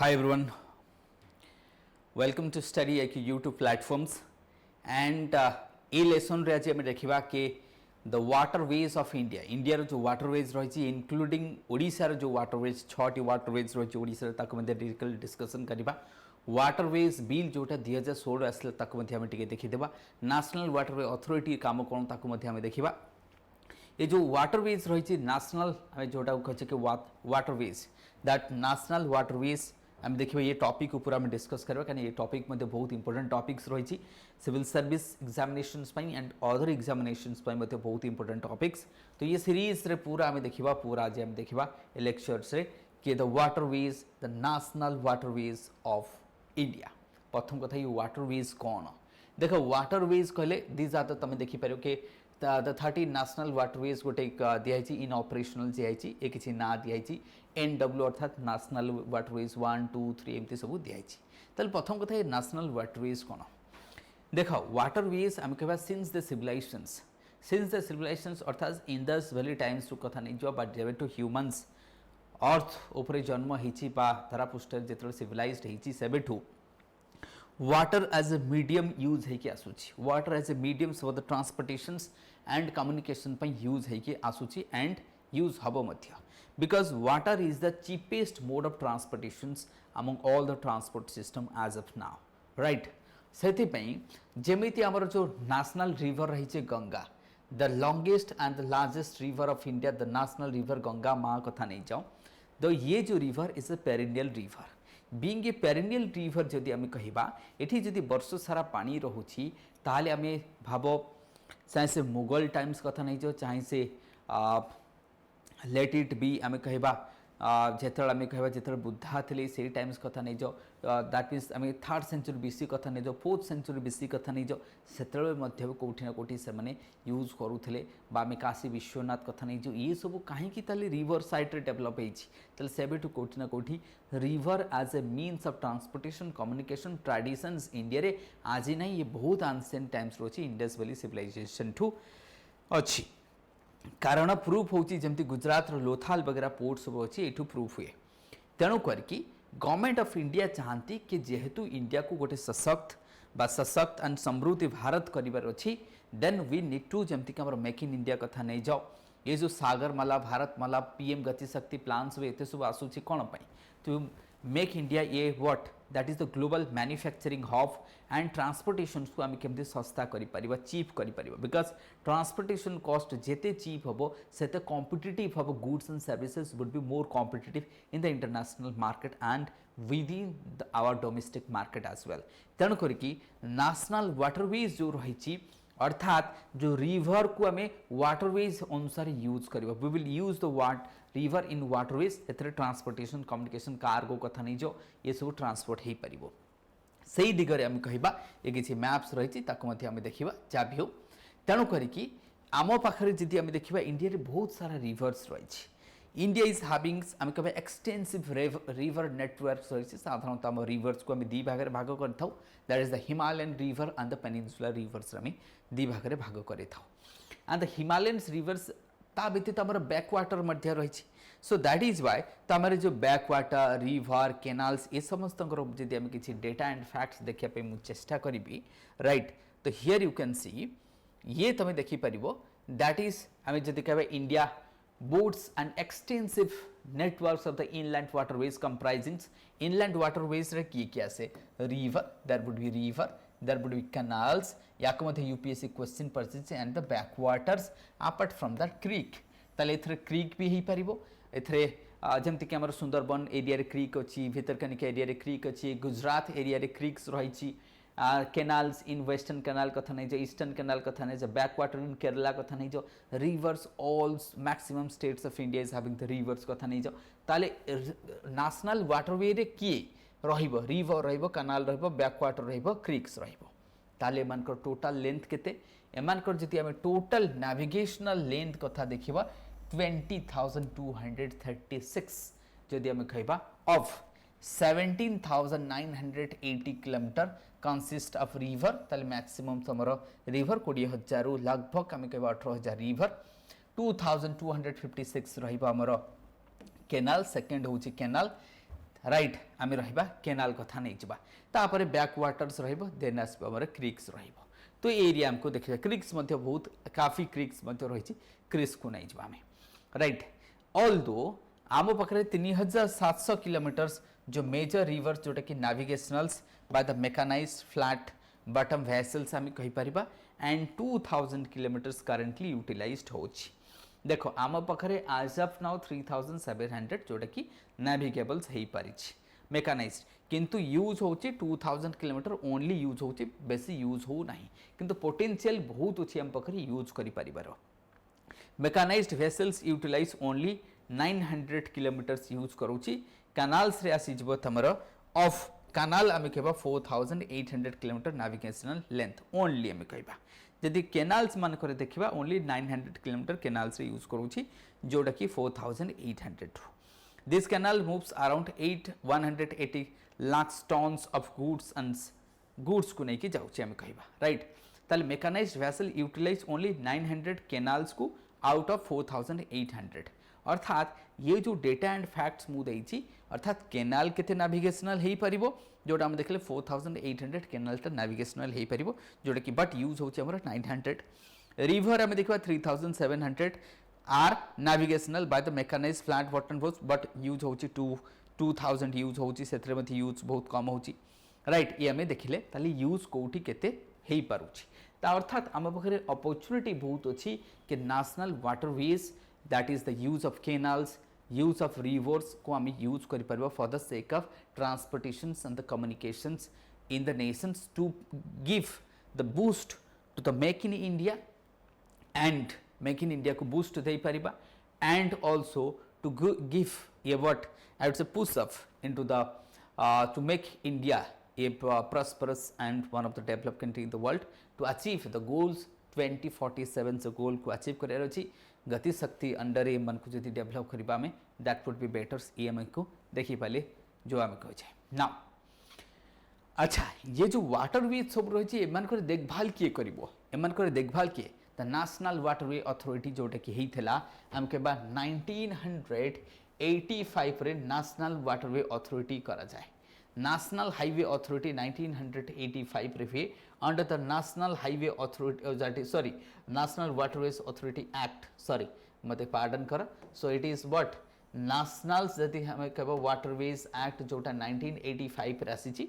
Hi everyone, welcome to Study IQ YouTube platforms and ये lesson रे आज हम देखिबा के the waterways of India India रो जो वाटरवेज रही इंक्लूडिंग ओडिशा रो जो वाटरवेज 6टी वाटरवेज रही ओडिशा ताको मध्ये डिटेल डिस्कशन करिबा वाटरवेज बिल जोटा 2016 आसले ताको मध्ये हम टिके देखि देबा नेशनल वाटरवे अथॉरिटी काम कोन ताको मध्ये हम देखिबा ये जो वाटरवेज रही नेशनल हमें जोटा कहे कि वाटरवेज दैट नेशनल वाटरवेज आम देखिए ये टॉपिक ऊपर आम डिस्कस करबा कहीं ये टॉपिक मध्य बहुत इंपोर्टेंट टॉपिक्स रही civil service examinations and other examinations मध्य बहुत इंपोर्टेंट टॉपिक्स तो ये सीरीज रे पूरा आम देखा पूरा आज आम देखा लेक्चर्स रे कि the waterways the national waterways of India प्रथम कथा ये वाटरवेज कौन देख वाटरवेज कहले दीज आर तुम देखिपार कि द 30 नेशनल वाटरवेज गोटे दिखाई इन ऑपरेशनल दिखाई ये किसी ना दिखाई NW अर्थात नेशनल वाटरवेज 1 2 3 एमती सब दिखाई ताल प्रथम कथा ये नेशनल वाटरवेज कौन देख वाटरवेज आम कह सिंस द सिविलाइजेशंस अर्थात इंडस वैली टाइम्स कथा नहीं जो बट जेबे टू ह्यूमन्स अर्थ उपरे जन्म होती धरापृष्ठ जो सिविलाइज्ड होती सेबेठू water as a medium use है कि आसुची water as a medium for the transportations and communication use है कि आसुची एंड यूज हबो मध्य because water is the cheapest mode of transportations among all the transport system as of now right से जमीती आमर जो नेशनल रिवर रही Ganga the longest and the largest river of India the national river Ganga माँ कथा नहीं जाऊँ तो ये जो river is a perennial river being a perennial river जदि आम कहिबा एठी जदि वर्ष सारा पानी रहुछि ताले आम भाव चाहे से मुगल टाइम्स कथा नहीं जो चाहे से लेट इट बी आम कहिबा जेतल आम कहिबा जेतल बुद्धा थे से टाइम्स कथा नहीं जो दैट मीन्स आम 3rd सेंचुरी बीसी कथा नहीं जो 4th सेंचुरी बीसी कथा नहीं जो सेतल मध्य कोठी ना कोठी से माने यूज करूथिले बा आम काशी विश्वनाथ कथा नहीं जो ये सब कहीं ताले रिवर साइड रे डेवलप होइछि ताले सेबेठु कोठी ना कोठी river as a means of transportation communication traditions India रे आज ही नहीं ये बहुत एंशिएंट टाइम्स रोची इंडस वैली सिविलाइजेशन ठू अच्छी कारण प्रूफ होची जमती गुजरात रो लोथाल वगैरह पोर्ट सब अच्छी एठू प्रूफ हुए तेणु करके गवर्नमेंट ऑफ इंडिया चाहती कि जेहेतु इंडिया को गोटे सशक्त एंड समृद्धि भारत करिवार अच्छी देन वी नीड टू जमती कि मेक इन इंडिया कथा नहीं जाओ ये जो सागरमाला भारतमाला पीएम गतिशक्ति प्लान सब एत सब आसूची कौन तो मेक इंडिया ये what that is the global manufacturing hub and transportation को आम केमती सस्ता करिपरिबा चीप करिपरिबा बिकॉज ट्रांसपोर्टेशन कॉस्ट जेते चीप हबो सेते कॉम्पिटिटिव हबो goods and services would be more competitive in the international market and with in our domestic market as well तेणु करके नेशनल वाटरवेज जो रही अर्थात जो रिवर को आम वाटरवेज अनुसार यूज करवा we will use the river in waterways एथरे ट्रांसपोर्टेशन कम्युनिकेशन कार्गो कथा नहीं जो ये सब ट्रांसपोर्ट हो पार से दिगरे आम कहिबा ये किसी मैप्स रही आम देखा जहाँ भी हो तेणु करके आम पाखे जी आम देखा इंडिया रे बहुत सारा रिवर्स रही इंडिया इज हैविंग आम कह एक्सटेंसिव रिवर नेटवर्क रही साधारणतः आम रिवर्स को आम दी भाग में भाग कर that is the Himalayan river and the peninsular reverse आम दी भाग में भाग कर एंड द हिमालयन रिवर्स ता व्यतीत आम बैकवाटर मध्य रही सो दैट इज वाई तो आम जो बैकवाटर रिवर केनाल्स ये समस्त जब आम किसी डेटा एंड फैक्ट्स देखापी मुझे चेष्टा करी राइट तो हियर यू कैन सी ये तुम देखिपर दैट इज आम जब कह India boats and extensive networks of the inland waterways comprising inland waterways रे की क्या से river there would be river there would be canals याको मध्य UPSC question persist and the backwaters apart from that creek ताले इथरे creek भी ही परिबो इथरे जमति कि हमर सुंदरबन एरिया रे creek अछि भितरकनिका एरिया रे creek अछि गुजरात एरिया रे creeks रहिछि कैनाल्स इन वेस्टर्न कैनाल कथा नहीं जो ईस्टर्न कैनाल कथा नहीं जो बैकवाटर इन केरला कथा नहीं जो reverse all maximum states of India is having the reverse कथा नहीं जो ताले नेशनल वाटरवे रे किए रहिबो रिवर रहिबो कैनाल रहिबो बैकवाटर रहिबो क्रीक्स रहिबो ताले एमानकर टोटल लेंथ केते एमानकर जति हम टोटल नेविगेशनल लेंथ कथा देखिबा 20,236 जदि हम कहबा of 17,980 kilometre consist of river ताले मैक्सिमम समर रिवर 20,000 लगभग आम कह 18,000 रिवर 2,256 रहिबा हमर केनाल सेकेंड होची केनाल राइट आम रहा केनाल कथा नहीं जावा तापर बैक वाटर्स देन आसर क्रिक्स रहिबो तो एरिया हमको देखिए क्रिक्स बहुत काफी क्रिक्स रही क्रिक्स को नहीं जावा राइट ऑल दो आम पाखे 3700 किलोमीटर्स जो मेजर रिवर्स जोटा कि navigationals by the mechanised flat bottom vessels आम कहीपर एंड 2000 किलोमीटर्स करेंटली यूटिलाइज्ड होची देखो आम पाखे आज ऑफ नाउ 3700 जोटा कि नाविगेबल्स हो पारी मेकानाइज्ड किंतु यूज होची 2000 किलोमीटर ओनली यूज होची बेसी यूज हो नाही किंतु पोटेंशियल बहुत अच्छी आम पाखे यूज करि परिबार mechanised vessels utilise only 900 kilometres use करूची कैनाल्स रे आसी जबो तमर ऑफ कैनाल आम कहबा 4800 किलोमीटर नाविगेशनल लेंथ ओनली आम कहबा जदि केनाल्स मान करे देखिबा ओनली 900 किलोमीटर केनाल्स रे यूज करूची जोटा कि 4800 this canal moves around 180 lakh tons of goods and goods को लेके जाउची आम कहबा राइट ताले मेकानाइज्ड वेसल यूटिलाइज ओनली 900 केनाल्स को आउट ऑफ 4800 अर्थात ये जो डेटा एंड फैक्ट्स मु देइची अर्थात केनाल केते नाविगेशनल हेई परिबो जोटा हम देखले 4800 केनालटा नाविगेशनल हेई परिबो जोटा कि बट यूज होची हमर 900 रिवर हम देखबा 3700 are navigational by the mechanised flat bottom boats but use होची 2000 यूज होची सेथरे मध्ये यूज बहुत कम होची राइट ये हमें देखिले ताली यूज कोठी केते हेई पारुची ता अर्थात आम पाखे अपॉर्चुनिटी बहुत अच्छी कि national waterways that is the use of canals use of rivers को आम यूज कर for the sake of transportation and the communications in the nations to give the boost to the make in India and make in India को boost दे पारिबा and also to give a what I would say push up into the to make India a prosperous and one of the developed country in the world to achieve the goals 2047 से गोल को achieve करार अच्छी गति शक्ति under ए मन को जदि develop करबा में that would be better EMI को देखि पाले जो आम कहे नाउ अच्छा ये जो वाटरवे सब रही एमान कर देखभाल किए करिवो एमान कर देखभाल किए द नेशनल वाटरवे अथॉरिटी जोटा कि हेइथला हम केबा 1985 रे नेशनल वाटरवे अथॉरिटी करा जाए नेशनल हाईवे अथॉरिटी 1985 रे under the national highway authority sorry national waterways authority act sorry मते पार्डन कर so it is what national जदि हम कहबो वाटरवेज एक्ट जोटा 1985 रे आसी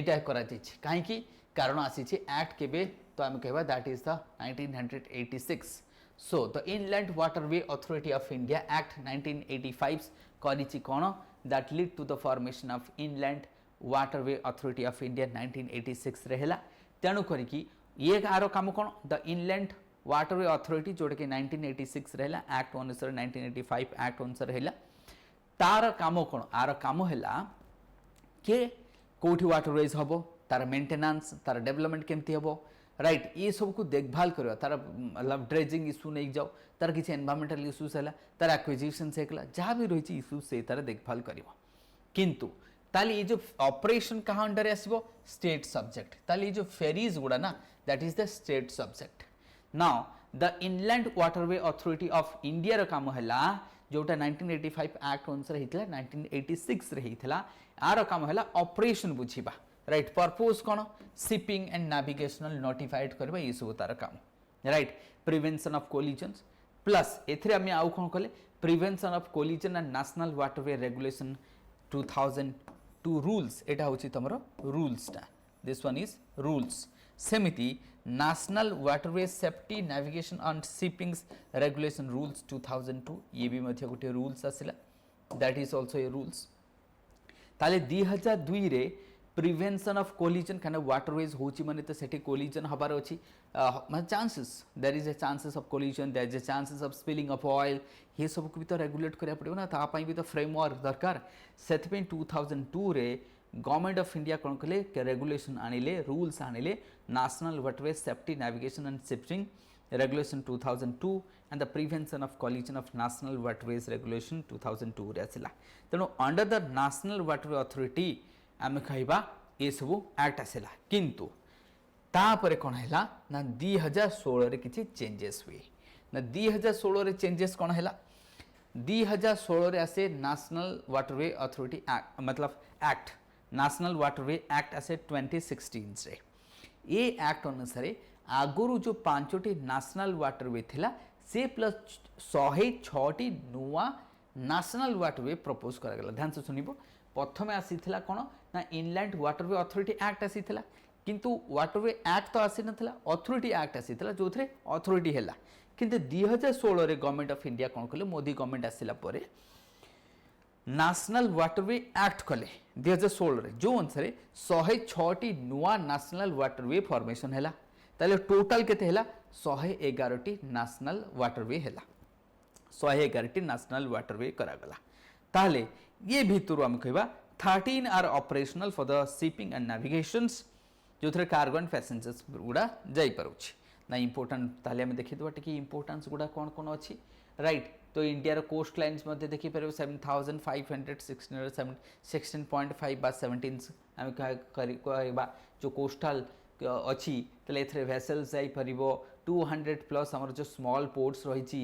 एटा करा जायछि काहे कि कारण आसी एक्ट केबे तो हम कहबा that is the 1986 so the inland waterway authority of India act 1985 करिछि कोन that lead to the formation of inland waterway authority of india 1986 रहेला तेणु करिकी ये आरो काम कोन द इनलैंड वाटरवे अथॉरिटी जोड़ के 1986 रहेला एक्ट अनुसार 1985 एक्ट अनुसार रहेला तार काम कोन आरो काम हैला के कोठी वाटरवेज हबो तार मेंटेनेंस तार डेवलपमेंट केमती हबो राइट ये सब को देखभाल करियो तार मतलब ड्रेजिंग इशू नहीं जाओ तार किसी एनवायरमेंटल इश्यूज है तार एक्विजिशन से जहाँ भी रही इश्यू से तार देखभाल करियो किंतु ताली ये जो ऑपरेशन कहाँ अंडर आसीबो स्टेट सब्जेक्ट ताली ये जो फेरीज गुड़ा ना that is the state subject now the inland waterway authority of India रो काम हैला जोटा 1985 एक्ट अनुसार हेतला 1986 रे हेतला आरो काम हैला ऑपरेशन बुझिबा राइट पर्पस कौन शिपिंग एंड नेविगेशनल नोटिफाइड करबा ये सब तार काम right prevention of collisions plus एथरे हम आउ कौन कले prevention of collision and national waterway regulation 2002 rules एटा होची तमरो रूल्स टा दिस वन इज रूल्स सेमिति national waterway safety navigation and shippings regulation rules 2002 ये भी मध्य गोटे रूल्स आसिला that is also a rules ताले 2002 रे prevention of collision kind of waterways होची माने तो सेठी कोलिजन हबार अछि माने chances there is a chances of collision there is a chances of spilling of oil ये सब को भी तो रेगुलेट करिया पड़िबो ना ता पई भी तो फ्रेमवर्क दरकार सेथ पे 2002 रे गवर्नमेंट ऑफ इंडिया कोन कले के रेगुलेशन आनिले रूल्स आनिले national waterway safety navigation and shipping regulation 2002 and the prevention of collision of national waterways regulation 2002 रे आसिला तेनो under the national waterway authority आम कहवा ये सब एक्ट आसला किंतु तापर कौन है ना 2016 रे किछि चेंजेस हुए ना 2016 रे चेंजेस कौन है 2016 रे आसे नेशनल वाटरवे अथॉरिटी एक्ट मतलब एक्ट नेशनल वाटरवे एक्ट आसे 2016 रे ये एक्ट अनुसार आगुरु जो 5टी नेशनल वाटरवे थिला से प्लस 106टी नुआ नेशनल वाटरवे प्रपोज करागला। ध्यान से सुनिबो प्रथमे आसीथिला कोन ना इनलैंड वाटरवे अथॉरिटी एक्ट आसीथिला किंतु वाटरवे एक्ट तो आसी नथिला अथॉरिटी एक्ट आसीथिला जोथरे अथॉरिटी हैला किंतु 2016 रे गवर्नमेंट ऑफ इंडिया कोन कले मोदी गवर्नमेंट आसिला परे नेशनल वाटरवे एक्ट कले 2016 रे जो अनुसार 106टी नुआ नेशनल वाटरवे फॉर्मेशन हैला ताले टोटल केते हैला 111टी नेशनल वाटरवे हैला 111टी नेशनल वाटरवे करागला ताले ये भितरु हम कहबा 13 are operational for the shipping and navigations जो थरे कार्गो एंड पैसेंजर्स गुडा जाई परुछि ना इंपोर्टेंट ताले हम देखि दबा टिकी इंपोर्टेंस गुडा कोन कोन अछि राइट तो इंडिया रो कोस्ट लाइन्स मध्ये देखि परबो 7500 16.5 बा 17 हम कहबा जो कोस्टल अच्छी तले एथरे वेसल्स जाई परिबो 200 प्लस हमर जो स्मॉल पोर्ट्स रहिछि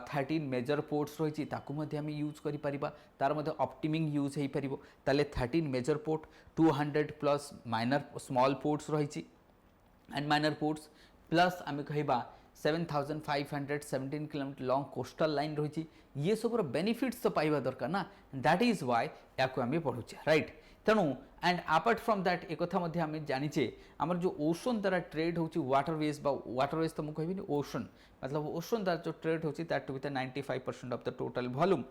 13 मेजर पोर्ट्स रहिछि ताकू मध्ये हम यूज करि परिबा तार मध्ये ऑप्टिमिंग यूज हेई परिबो तले 13 major port 200 plus minor small ports रहिछि एंड माइनर पोर्ट्स प्लस हम कहबा 7517 किलोमीटर लॉन्ग कोस्टल लाइन रही ये सब बेनिफिट्स तो पाइबा दरकार ना दैट इज व्हाई याको आम पढ़ुचे राइट तेणु एंड अपार्ट फ्रॉम दैट एक कथा मध्ये आम जानिचे आमर जो ओशन द्वारा ट्रेड होची वाटरवेज बा वाटरवेज तो मुझे कहबी ओशन मतलब ओशन द्वारा जो ट्रेड होची that to be the 95% of the total volume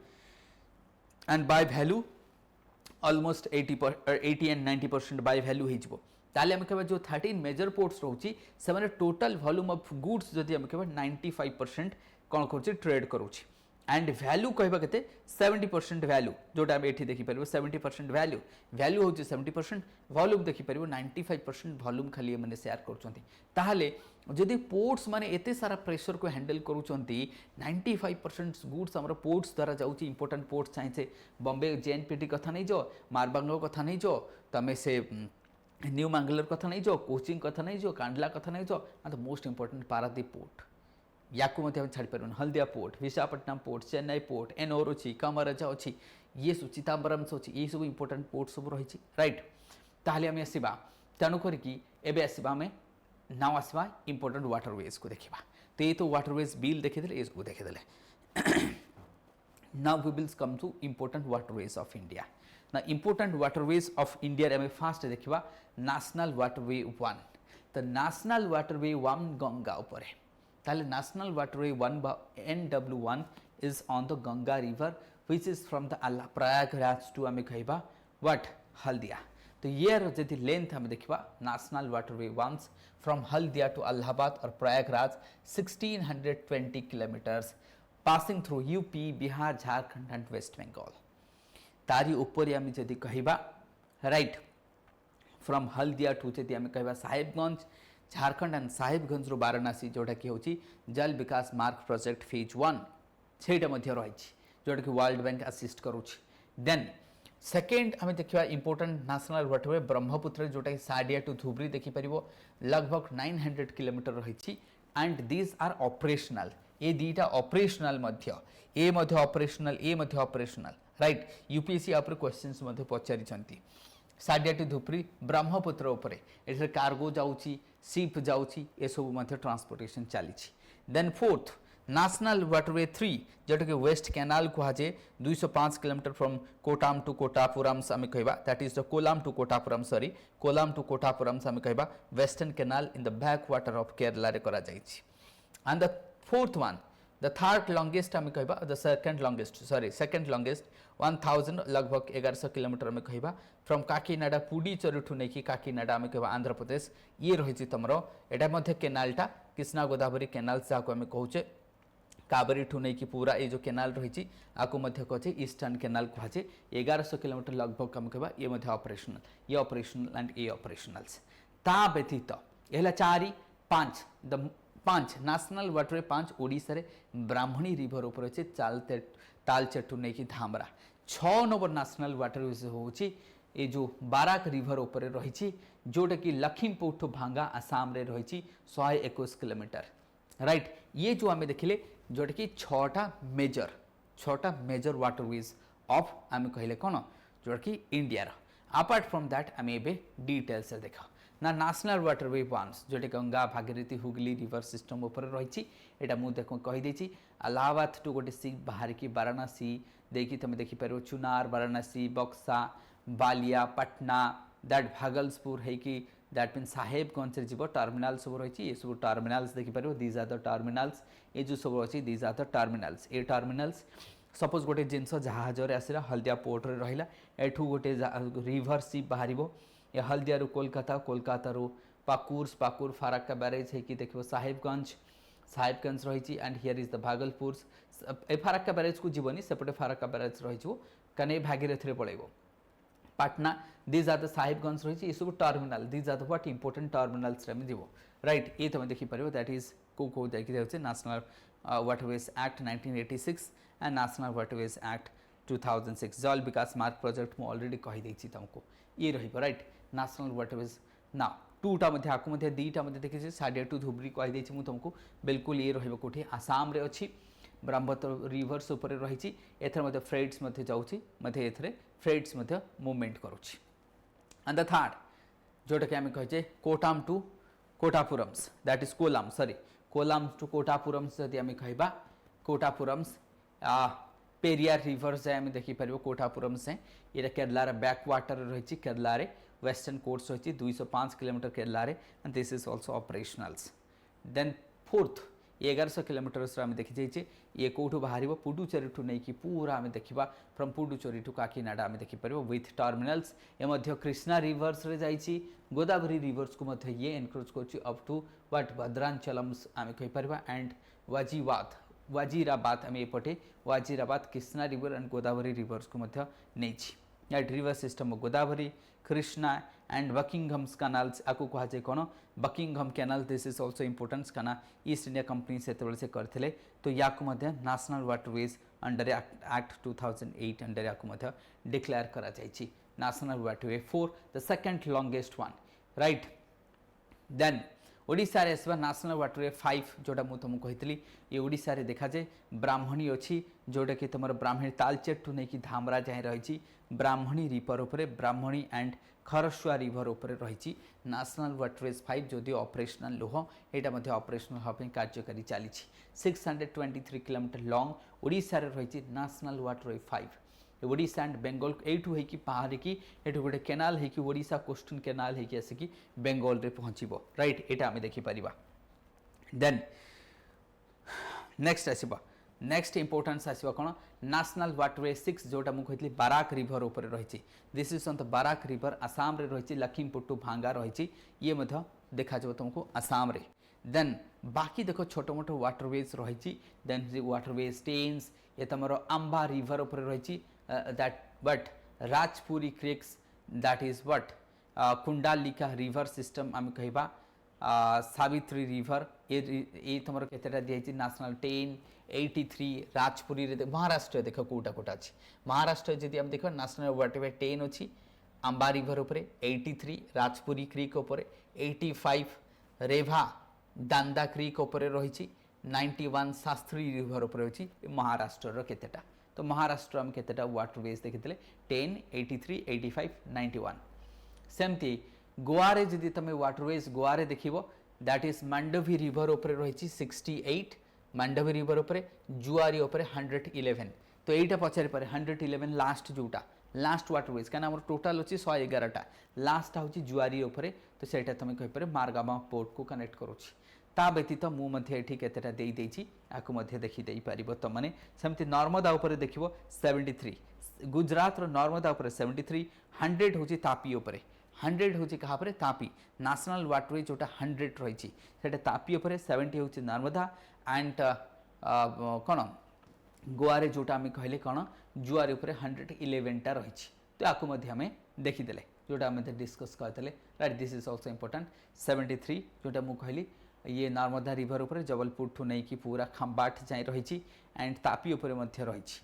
and by value almost 80 and 90% by value हो ताले हम कहबा जो 13 मेजर पोर्ट्स रहउची से माने टोटल वॉल्यूम ऑफ गुड्स जदि हम कहबा 95% कोन करछि ट्रेड करूछि एंड वैल्यू कहबा केते 70% वैल्यू जोटा हम एठी देखि परबो 70% वैल्यू वैल्यू होछि 70% वॉल्यूम देखि परबो 95% वॉल्यूम खाली माने शेयर करछंती ताहाले जदि पोर्ट्स माने एते सारा प्रेशर को हैंडल करूछंती 95% गुड्स हमर पोर्ट्स द्वारा जाउची इंपोर्टेंट पोर्ट्स चाहिए बॉम्बे जेएनपीटी कथा नै जो मारबांगलो कथा नै जो तमे से न्यू मैंगलोर कथा नहीं जो कोचिंग कथा नहीं जो कांडला कथा नहीं जो the most important Paradip port याकू मध्य छाड़ी पार Haldia port Visakhapatnam port Chennai port Ennore अच्छी कामराजा अच्छी ये सब चिदम्बरम अच्छी ये सब इंपोर्टेंट पोर्ट सब रही राइट ताहले आम आसवा तेणुक एवं आसवा आम नाउ आसवा इंपोर्टेंट वाटरवेज को देखा तो ये तो वाटरवेज बिल देखीदे ये देखीदे now we will come to important waterways of India ना इंपोर्टेंट वाटरवेज ऑफ इंडिया में फास्ट देखा नेशनल वाटरवे 1 तो नेशनल वाटरवे 1 गंगा उपर ताले national waterway 1 NW1 is on the Ganga river which is from the Prayagraj to आम कहबा व्हाट हल्दिया तो ये जदि लेंथ हम देखा national waterway 1 from Haldia to Allahabad और Prayagraj 1620 kilometres passing through UP Bihar Jharkhand and West Bengal तारी ऊपर आम जदि कहबा राइट फ्रॉम हल्दिया टू जदि आम कहबा साहिबगंज झारखंड एंड साहिबगंज रो वाराणसी जोटा कि होची जल विकास मार्ग प्रोजेक्ट फेज 1 सेटा मध्य रही जोटा कि वर्ल्ड बैंक असिस्ट करूची देन सेकेंड आम देखा इंपोर्टेंट नेशनल वाटरवे ब्रह्मपुत्र जोटा कि साडिया टू धुबरी देखि परिबो लगभग 900 किलोमीटर रही एंड दीज आर ऑपरेशनल ये दीटा ऑपरेशनल ऑपरेशनल राइट यूपीएससी आप क्वेश्चंस मध्य पचारि साडिया टू धुबरी ब्रह्मपुत्र उपरे एठे कार्गो जाउची शिप जाउची ए सब मध्य ट्रांसपोर्टेशन चली देन फोर्थ नेशनल वाटरवे 3 जोटा कि वेस्ट कैनाल कहुए 205 kilometre from Kottam to Kottapuram आम कहबा that is the Kollam to Kottapuram sorry Kollam to Kottapuram आम कहबा western canal in the back water of Kerala रे करा जाइछि and the fourth one the third longest आम कहबा द सेकंड लॉन्गेस्ट 1000 लगभग 1100 किलोमीटर में कहबा फ्रॉम काकीनाडा पुडीचेरी ठू नहीं काकीनाडा आम कहबा आंध्र प्रदेश ये रही तुमर एटा मध्य केनालटा कृष्णा गोदावरी केनाल जहाँ आम कहचे कावेरी ठू नहीं पूरा ये जो केनाल रही आपको कहे ईस्टर्न केनाल कहुए 1100 किलोमीटर लगभग आम कहबा ये ऑपरेशनल एंड ये ऑपरेशनल्स ता व्यतीत ये 4 5 नेशनल वाटरवे 5 ओडिशा रे ब्राह्मणी रिवर ऊपर अच्छे तालचेर नहीं कि धामरा 6 नंबर नेशनल वाटरवे होची ये जो बाराक रिवर ऊपर रही जोटा कि लखीमपुर ठू भांगा आसाम रे रही 121 किलोमीटर राइट ये जो आम देखिले जोटा कि 6टा छटा मेजर वाटरवेज ऑफ आम कहले कौन जोटा कि इंडिया। अपार्ट फ्रॉम दैट आम ए डिटेल्स देखा ना नेशनल वाटरवे वन्स जोटा गंगा भागीरथी हुगली रिवर सिस्टम उपर रही है मुझे कहीदे इलाहाबाद टू गोटे सी बाहर की वाराणसी देखिए तुम देखिपर चुनार वाराणसी बक्सा बालिया पटना दैट भागलपुर होगी दैट मीन साहेबगंज जीव टर्मिनाल सब रही ये सब टर्मिनाल्स देखिपर दीज आर द टर्मिनाल्स ये जो सब अच्छी दीज आर द टर्मिनाल्स ये टर्मिनाल्स सपोज गोटे जिनस जहाज आसला हल्दिया पोर्ट रे रहिला एठू गोटे रिवर सी बाहर ये हल्दिया कोलकाता कोलकाता पाकुर फाराक्का बैरेज है कि देखो साहेबगंज रही and here is the Bhagalpur ए फाराक्का बैरेज को जीवनी सेपटे फाराक्का बैरेज रही कने भागीरथी पड़ेगा Patna these are the Sahebganj रही ये सब terminal these are the what important terminals जीव राइट ये तुम देखिपर दैट इज को देखिए national waterways act 1986 and national waterways act 2006 Jal विकास मार्ग प्रोजेक्ट मुझे अलरेडी कहीदे तुमको ये राइट नेशनल वाटरवेज ना टूटा आपको दीटा देखिए साडिया टू धुबरी कहीदे तुमको बिल्कुल ये रोटी आसाम रे अच्छी ब्रह्मपुत्र रिवर्स उपर रही एथर फ्रेट्स जाऊँगी एथरे फ्रेट्स मूवमेंट करुच्ची एंड द थर्ड जोटा कि आम कहे Kottam to Kottapurams that is Kollam sorry Kollam to Kottapurams जदि आम कह कोटापुरम्स पेरियार रिवर जाए आम देखिपर कोटापुरम्स है ये केरलार बैकवाटर रही केरलार वेस्टर्न कोर्स रही 205 किलोमीटर केरलार and this is also operationals then fourth 1100 kilometre आम देखी जाइए ये कौटू बाहर पुडुचेरी ठू नहीं कि पूरा आम देखा फ्रम पुडुचेरी टू काकीनाडा आम देखिपर विथ टर्मिनाल्स ये कृष्णा रिवर्स रे जाइए गोदावरी रिवर्स को ये एनक्रोच कर अप टू व्हाट भद्रांचलम्स आम कहीपर एंड वाजीराबाद आम एपटे Wazirabad Krishna river and Godavari rivers को नहीं that river system Godavari Krishna and Buckinghams canals आपको कहुए कौन Buckingham canal this is also important काना ईस्ट इंडिया कंपनी से करते तो या national waterways under act 2008 under या डिक्लेयर करा national waterway 4 the second longest one right then Odisha रे आसवा नेशनल वाटरवे 5 जोटा मुझे तुमको कही ये ओडिशा रे देखा जाए ब्राह्मणी अच्छी जोटा कि तुम ब्राह्मणी तालचेर टू नहीं धामरा जाए रही ब्राह्मणी रिवर उपर ब्राह्मणी एंड खरसुआ रिवर उपर रही नेशनल वाटरवेज 5 जदि ऑपरेशनल लुह यहाँ ऑपरेशनल हाँ कार्यकारी चली 623 किलोमीटर लॉन्ग ओडिशा रे रही national waterway 5 Odisha and Bengal एठू होगी बाहर की एठू गोटे केनाल होगी ओडिशा कोस्टल केनाल होगी आसिकी बेंगल रे पहुँचब राइट ये आम देखिपर देन नेक्स्ट आसवा नेक्स्ट इंपोर्टेंस आसवा कौन नेशनल वाटरवे 6 जोटा मुझे कहती बाराक रिवर उपर रही this is on the Barak river Assam रे रही लखीमपुर टू भांगा रही ये देखा तुमको आसाम रे देन बाकी देखो छोट मोट वाटरवेज रही देन वाटरवेज टेन्स ये तुम आंबा रिवर उपर रही that but Rajpuri creeks that is what Kundalika river system आम कहवा सावित्री रिवर ये तुम केतेटा दिखाई नेशनल 1083 राजपुरी रे महाराष्ट्र देख कौटा कौटा अच्छी महाराष्ट्र जब आम देख नेशनल वाटरवे 10 अच्छी आंबा रिवर उपर 83 राजपुरी क्रिक उपर 85 रेभा दांदा क्रिक उपर रही 91 शास्त्री रिवर उपर अच्छी महाराष्ट्र केतेटा तो महाराष्ट्र आम केतेटा वाटरवेज देखी 10 83 85 91 सेमती गोवा रे जदि तुम वाटरवेज गोवा रे देखिबो दैट इज मांडवी रिवर उपर रही 68 मांडवी रिवर उपर जुआरी उपर 111 तो यहीटा पचारि पारे 111 लास्ट जोटा लास्ट वाटरवेज क्या टोटाल अच्छी 111टा लास्ट हूँ जुआरी उपर तो सहीटा तुम कहीपर मारगामा पोर्ट को कनेक्ट करुच्ची ता व्यतीत मुझे केतेटा देखीदे पार तुमने सेमती नर्मदा उपर देख 73 गुजरात नर्मदा उपर 73 100 हूँ तापी उपर 100 हूँ क्या तापी नेशनल वाटरवे जोटा 100 रही तापी उपर 70 हूँ नर्मदा एंड कौन गोवा रे जोटा आम कहले कौन जुआरी उपर 111टा रही तो आपको आम देखीदे जोटा आम डिस्कस करते right this is also important 73 जोटा मुझे कहली ये नर्मदा रिवर उपर जबलपुर ठू नहीं कि पूरा खंबाट जाए रही एंड तापी उपर रही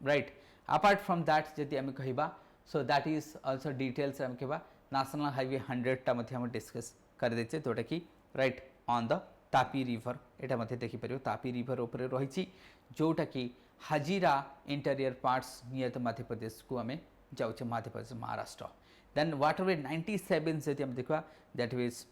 राइट अपार्ट फ्रॉम दैट जदि आम कहवा so that is also details आम कहवा नेशनल हाईवे 100टा डिस्कस करदे जोटा कि right on the Tapi river यहाँ देखिपर तापी रिवर उपर रही जोटा कि Hazira interior parts near the Madhya Pradesh को आम जाऊे मध्य प्रदेश महाराष्ट्र देन वाटरवे 97 से हम देखा दैट मीन्स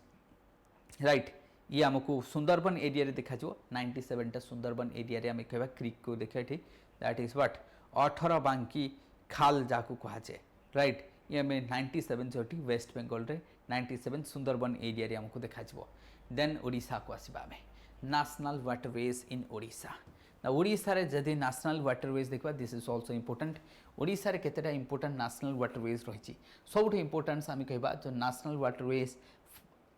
राइट ये आमको सुंदरबन एरिया रे देखा 97 टा सुंदरबन एरिया रे आम कह क्रिक को देखा ये दैट इज व्हाट 18 बांकी खाल जाकू कहुए राइट ये आम 97 जो वेस्ट बेंगल रे 97 सुंदरबन एरिया रे आमको देखा देन ओडिशा को आसवा आम नेशनल वाटरवेज इन ओडिशा ना ओडिशा रे जदि नेशनल वाटरवेज देखा this is also important Odisha रे केतेटा इंपोर्टेंट नेशनल वाटरवेज रही सबुठ इंपोर्टेंस आम कह जो नेशनल वाटरवेज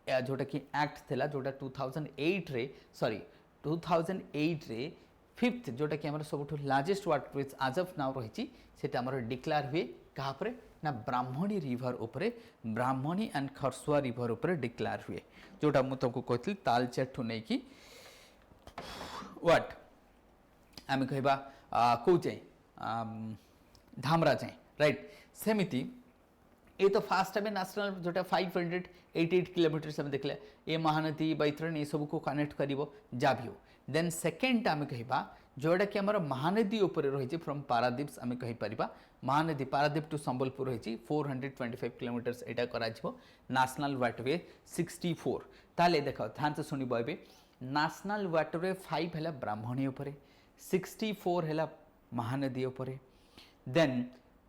जोटा कि एक्ट थिला जोटा 2008 रे सॉरी 2008 रे फिफ्थ जोटा कि आमर सबुठ लार्जेस्ट वाटरवेज आज ऑफ नाउ रही सेटा आमर डिक्लेयर हुए कहाँ पर ना ब्राह्मणी रिवर उपरे ब्राह्मणी एंड खरसुआ रिवर उपरे डिक्लेयर हुए जोटा मु तुमको कहती तालचेर ठू नहीं कि व्हाट आम कहबा कौ जाए धामरा जाए राइट सेमिति ये तो फास्ट आम नेशनल जोटा 588 किलोमीटर से देखले ये महानदी बैतरणी ये सब को कनेक्ट कर जा भी हो देन सेकेंड आम कहबा जोटा कि आमर महानदी उपर रही फ्रॉम पारादीप आम कहीपर महानदी पारादीप टू संबलपुर रही 425 किलोमीटर यहाँ कर नेशनल वाटरवे 64 ताले देख ध्यान से शुणव ए नेशनल वाटरवे 5 है ब्राह्मणी उपर 64 है महानदी उपर देन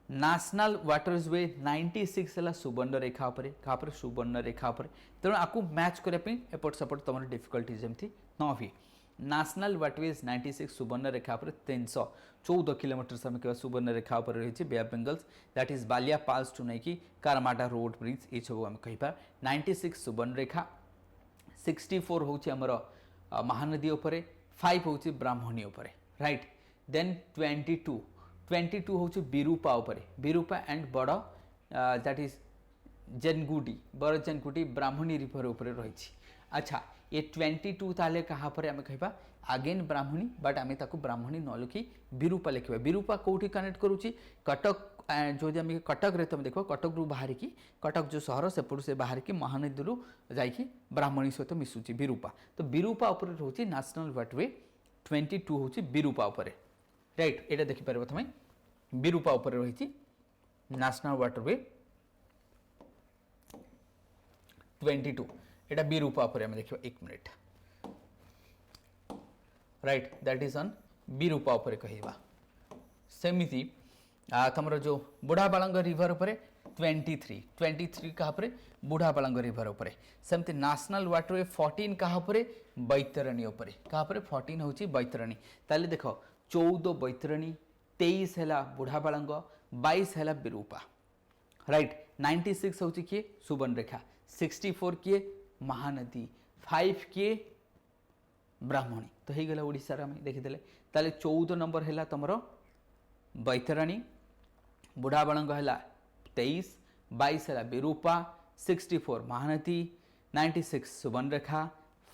नेशनल वाटरवे 96 है सुवर्ण रेखा उपर क्या सुवर्ण रेखा उपर तेणु आपको मैच करने एपट सेपट तुम डिफिकल्टी जमी न हुए नेशनल वाटरवेज 96 सुवर्ण रेखा पर 314 किलोमीटर आम कह सुवर्ण रेखा पर रही बे of bangles that is Ballia पाल्स to नहीं कि कारमाटा रोड ब्रिज ये सब आम कहीपर 96 सुवर्ण रेखा 64 हूँ आमर महानदी उपर 5 हूँ ब्राह्मणी उपर राइट देन 22 हूँ विरूपा उपर विरूपा एंड बड़ दैट इज जेनगुडी बड़ जेनगुडी ब्राह्मणी रिवर उपर रही अच्छा ये 22 ताले कहाँ पर आम कह अगेन ब्राह्मणी बट आम ताको ब्राह्मणी न लिखि विरूपा लिखा विरूपा कौटी कनेक्ट करुच्ची कटक जो आम कटक रे तुम देख कटक रू बाहर की कटक जो सहर सेपटू से बाहर की महानदी रू जाकि ब्राह्मणी सहित मिसुची विरूपा तो विरूपा उपर रोचे नेशनल वाटरवे 22 हूँ विरूपा उपर राइट ये देखिपर तुम विरूपा उपर रही नेशनल वाटरवे 22 एटा विरूपा पर आम देखा एक minute right that is on विरूपा पर कहवा सेमिति तुम जो बुढ़ाबालंग रिवर उपर 23 कहा पर बुढ़ाबालंग रिवर उपर सेमती नेशनल वाटरवे 14 कहा पर बैतरणी उपर कहा पर 14 हूँ बैतरणी ताले देख 14 बैतरणी 23 है बुढ़ाबालंग 22 है विरूपा राइट 96 हूँ किए सुवर्ण रेखा 64 किए महानदी 5 किए ब्राह्मणी तो हो गला ओडिशा आम देखीदे ताले 14 नंबर है तुम बैतरणी बुढ़ाबालंग है 23 22 है विरूपा 64 महानदी 96 सुवर्ण रेखा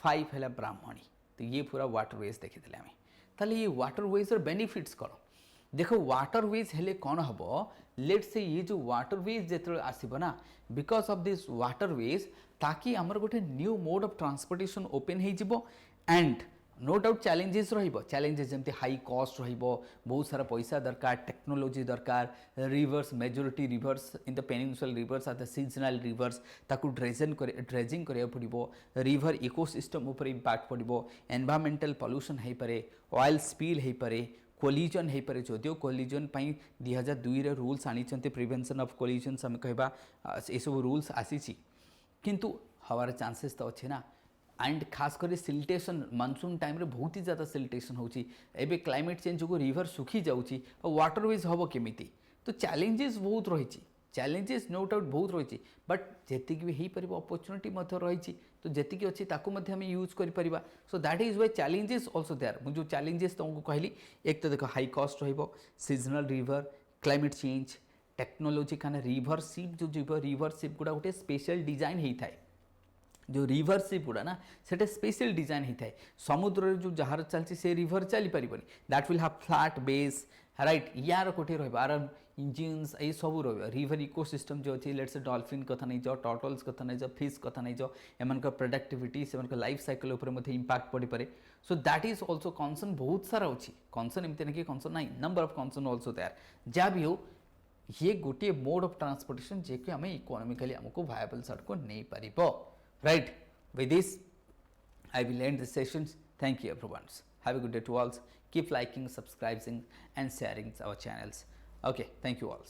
5 है ब्राह्मणी तो ये पूरा वाटरवेज देखीदे आम ताले ये वाटरवेज बेनिफिट्स कौन देखो वाटरवेज हेले कौन हम लेट से ये जो वाटरवेज जो आसब ना बिकज ऑफ दिस वाटरवेज ताकि आमर गोटे new mode of transportation open हो and no doubt challenges challenges जमती हाई कॉस्ट बहुत सारा पैसा दरकार टेक्नोलोजी दरकार rivers majority rivers in the peninsular rivers are the seasonal rivers ताकू ड्रेजिंग करा पड़ो रिवर इकोसिस्टम उपर इम्पैक्ट पड़ो एनवायरमेंटल पॉल्यूशन हो पारे ऑयल स्पिल हो पारे कोलिजन हो पारे जदिव कोलिजन 2002 रे रूल्स आनी प्रिवेंशन ऑफ कोलिजन आम कहवा ये सब रूल्स आसी किंतु हवार चांसेस तो अच्छे ना एंड खास कर सिल्टेशन मानसून टाइम रे बहुत ही ज़्यादा सिल्टेशन होची एबे क्लाइमेट चेंज को रिवर सुखी जाऊँगी और वाटरवेज हम केमिति तो चैलेंजेस बहुत रही चैलेंजेस नो डाउट बहुत रही बट जी भी हो पार अपॉर्चुनिटी रही तो जी अच्छी ताकू आम यूज कर so that is why challenges also there मुझे चैलेंजेस तुमको कहली एक तो देख high cost seasonal river climate change technology क्या रिभरशिप जो रिभरशिप गुड़ा गोटे स्पेशल डिजाइन होता है जो रिभरशिप गुड़ा ना से स्पेशल डिजाइन होता है समुद्र जो जहाज चलती से रिभर चली पार that will have flat base right यार कोटी रहा इंजिन्स ये सब रिवर इकोसिस्टम जो अच्छी लेट्स डॉल्फिन कथा नहीं जाओ टर्टल्स कथा नहीं जाओ फिश कथा नहीं जाओ एम प्रोडक्टिविटी से लाइफ साइकिल इंपैक्ट पड़ पारे so that is also concern बहुत सारा अच्छी कनसर्न एमती ना कि कनसर्न ना number of concern also there जहाँ भी हो ये गोटे मोड ऑफ ट्रांसपोर्टेशन जे कि आम इकोनॉमिकली आमको वायबल सड़ को नहीं पार right with this I will end this sessions. Thank you everyone. Have a good day to all. Keep liking, subscribing and sharing our channels. Okay, thank you all.